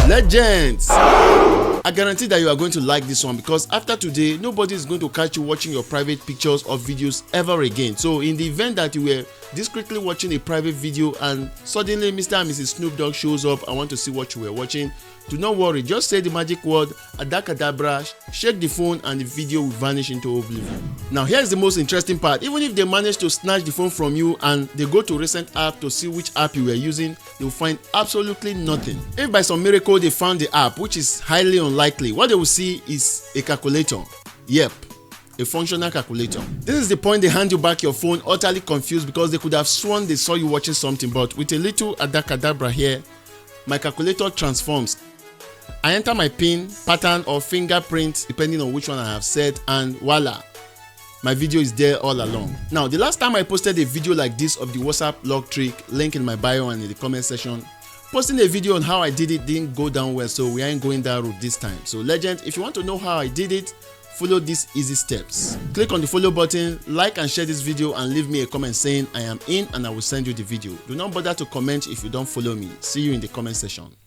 Legends! I guarantee that you are going to like this one because after today, nobody is going to catch you watching your private pictures or videos ever again. So in the event that you were discreetly watching a private video and suddenly Mr. and Mrs. Snoop Dogg shows up, I want to see what you were watching. Do not worry, just say the magic word Adakadabra, shake the phone and the video will vanish into oblivion. Now here's the most interesting part. Even if they manage to snatch the phone from you and they go to recent app to see which app you were using, they will find absolutely nothing. If by some miracle they found the app, which is highly unlikely, what they will see is a calculator. Yep, a functional calculator. This is the point they hand you back your phone utterly confused because they could have sworn they saw you watching something, but with a little Adakadabra here, my calculator transforms. I enter my PIN, pattern or fingerprint depending on which one I have set, and voila, my video is there all along. Now the last time I posted a video like this of the WhatsApp lock trick, link in my bio and in the comment section, posting a video on how I did it didn't go down well, so we ain't going that route this time. So legend, if you want to know how I did it, follow these easy steps. Click on the follow button, like and share this video and leave me a comment saying I am in and I will send you the video. Do not bother to comment if you don't follow me. See you in the comment section.